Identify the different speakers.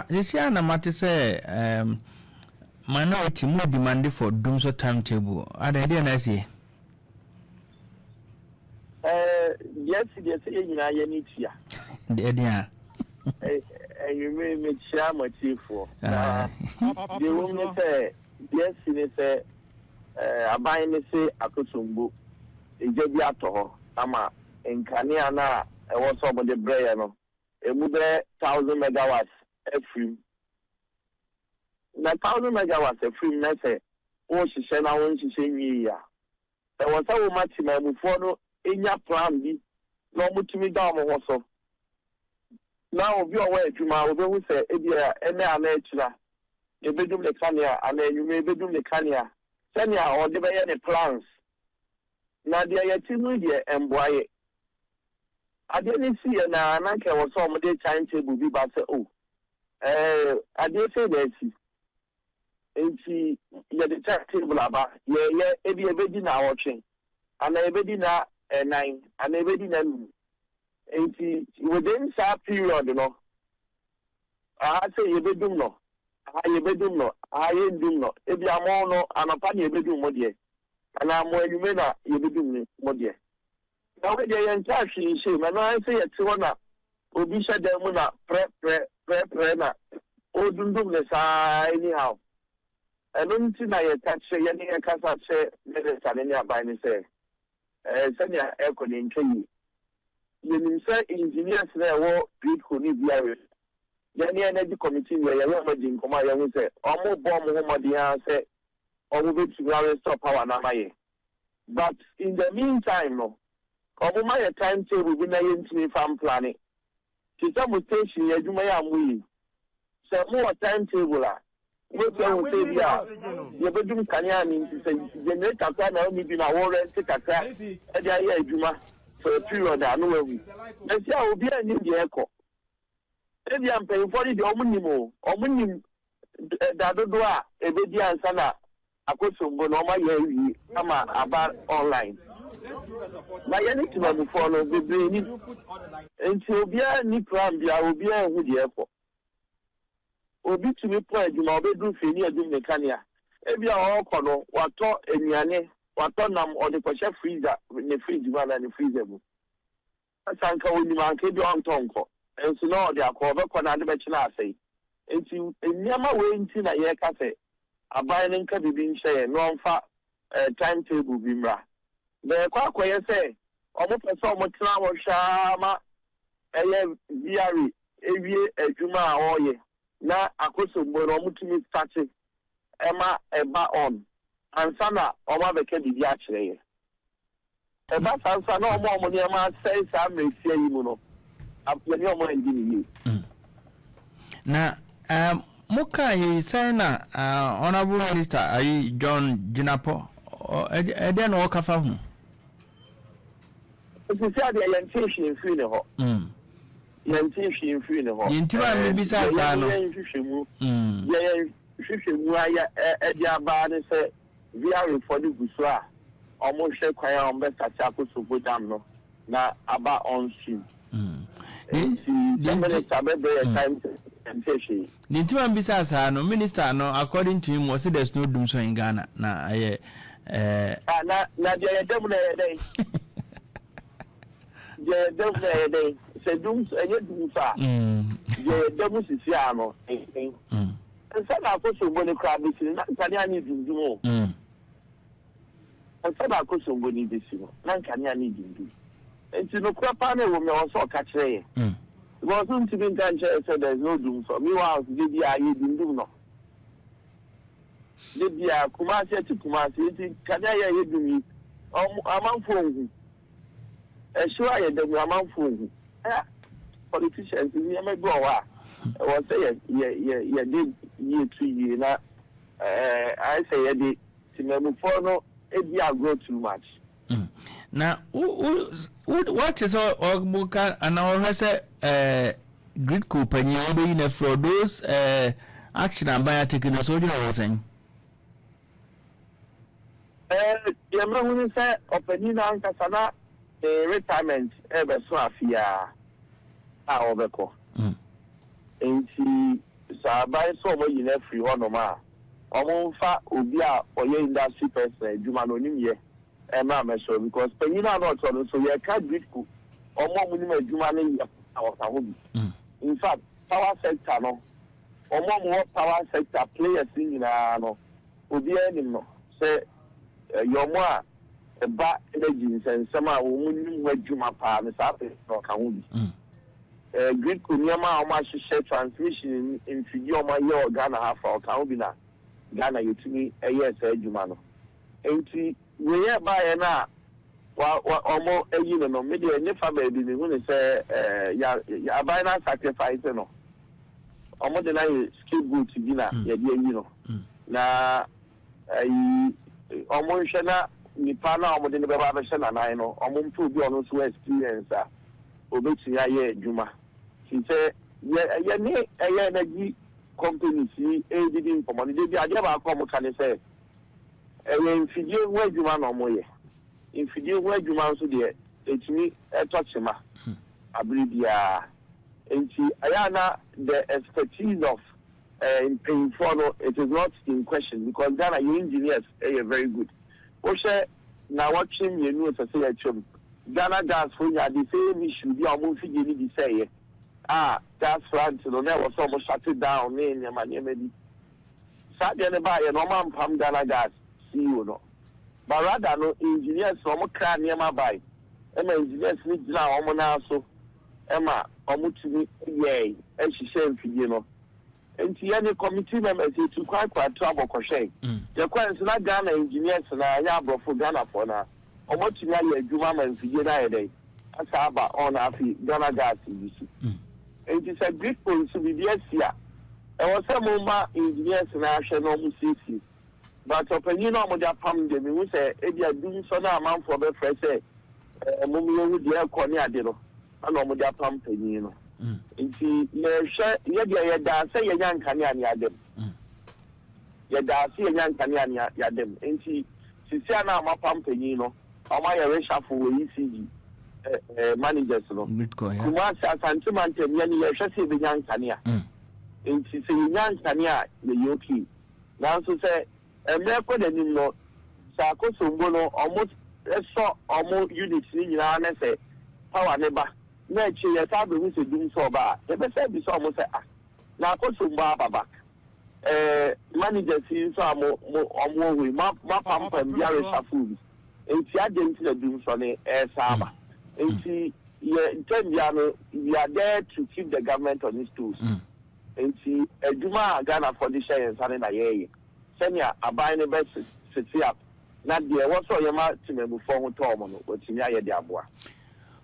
Speaker 1: this year na mate say minority more demand for Dumso timetable. Are they there na say?
Speaker 2: Yes, you know, you need here.
Speaker 1: There.
Speaker 2: You may make sure my chief for. The woman say, yes, they say, I buy me say, I could some book. It's just be at all. Ama in Kanyana, I was over the brain. A move 1,000 megawatts a free. 1,000 megawatts a free message. Oh, she said, I want to say, yeah. There was so much before in your plan. No, much me down also. Now, if you are away to my will say, and I nature. You may do the Kanya, and then you may do the Kanya. Senya or the any plans. Now, they are yet and boy. I didn't see an anchor or some day timetable be but oh. I did say that and she the timetable about every baby now watching. And I baby now 9 and a baby then. And she within that period, you know. I say you bedroom no. I bedroom no. I ain't doing no. If you are more no, and upon your bedroom, my dear. And I'm where you may not, you bedroom, my dear. Now, when you're in touch, you see, and I say it's one up. Will be said that when I prep, oh, don't do this anyhow. I don't think I attach any can't say, let us have any by me say. Send your air in Kenya. You say engineers there were good who need the area. Then the energy committee where you're emerging, come on, you say, almost bomb Homadia say, or will be to stop power Namaye. But in the meantime, no. Over my timetable, we may into farm planning. To some station, you may have we. So more timetable. What will say, yeah, you're bedroom canyon to say, generate a plan only in a war and take a crack at the idea, Juma, for a period. I know we. And see, I will be an Indian echo. Maybe I'm paying for the omnimo, Dadoa, a baby and Sana, a question, but no, my about online. My any to my phone of the brain until be a new plan, I will be a wood airport. Obi to me point, you know, bedroom near doing the Kanya. If you are all corner, what talk in Yane, what on them or the Pasha freezer in the fridge one and the freezer. That's uncle when you man keep on tonko. And so now they are called up on the bachelor say. And you never wait until a year cafe. A binding can be being shared, no fat timetable bimra. The Quack say, almost so much now Shama, a VR, a Juma or ye. Now, I could so more to starting Emma Eba on, and Sana, or my baby actually. About answer no more money, I say, I may say you know. I'm plenty of money in you.
Speaker 1: Now, Moka, you say, Honorable Minister, are you John Jinapo, or then walk of home? It's a sad orientation in funeral. Yantishi in funeral. Intima, besides, I know. Ediabani say, we are for the Gusra. Almost a choir on best at Chaco to put down now about on stream. The Intima, besides, I know, Minister, no, according to him, was it there's no Dumso in Ghana. Now, Nadia, day. The devil said, "Dooms, and yet do far." The devil is Yano, and said, I put some money crab this in Nankanya to do more. And said, I put some money this year, Nankanya need to do. And to no crap panel will also catch a. It wasn't to be intention, said there's no doom for me. Was the I didn't do no. The Kumasi to Kumasi, Kanaya, you do me. Among phone. Sure, I don't amount for politicians. You may go. I was saying, yeah, did year 2 years. I say, I did. Timemufo, it be grow too much. Now, what is all book and our has a grid company in for those action and by taking a soldier was saying? The American said, Openina and Casana. Retirement ever so afia a obeko. Enti
Speaker 2: sa by so mo yin free hono ma omo fa obi a oye industry person adwuma no nim ye e ma me so because penyin na not so ye ka gritku omo mu nim adwuma no ye awota ho bi in fact power sector no omo mo power sector players nyina no obi anim no say yomo a eba energy nsensama wo mu nim adwuma pa me sa pe no ka ho bi grid kunyama o ma hye transmission in video ma ye organ half o ka ho bi na Ghana yetumi eye sa adwuma no enti we ye ba ye na wa omo eyi no me de ne fa ba bi me hu ne say ya abina sacrifice no omo de na skill good bi na ye de eyi no na omo hwe na nipa na omo de ne ba ba hye na nan no omo mfu bi ono so experience a obetumi aye adwuma ti say ye ne eye na gi company si ADD information dey be ajeba come kan say infidie wo adwuma no mo ye infidie wo adwuma so de etumi etochema abribia enti ayana the expertise of in paying for no it is not in question because Ghana engineers are very good o she na watching you know say actually Ghana gas for ya the same issue bi o mo fidie ni di say that's right no na was almost shut it down in ya manyemedi sadia ne ba ye no man pam Ghana gas see you no but rather no engineers no mo kra ne ma bai engineers ni gina o mo na so ema o mo tumi ye e hihye mfidie no enti ye ne committee members to kwa trouble kohwe ye kwanse na Ghana engineers na ya brofo Ghana for na o mo tumi ya adwuma ma mfidie na ye dai asa aba on afi Ghana gas yi it is a great point to be here. I was a moment engineers national musicians, but opinion on the palm, they will say, if you are doing so now, man for the first say, Mummy with the corner, and on the palm, you know. And see, you dance, say a young canyon yadem. You dance, a young canyon yadem. And see, now my palm, you know, or my reshuffle ECG. Managers no kuma santiman temyani ya hwese be nyankania enti se nyankania le yoki na so se emre ko de nim no sa ko sombo no almost omo unit ni nyina na se power ne ba na chi ya ta be hu se dum so ba e be se bi so omo se na ko sombo ababa managers so omo we ma pam bia reshuffle enti agent na dum so ne saba enti we are there to keep the government on its toes. Enti eduma Ghana for the share and na ye. Senya abai ne be sit up. Na de wo so yema timemu fo ho to mo no otimi aye de aboa.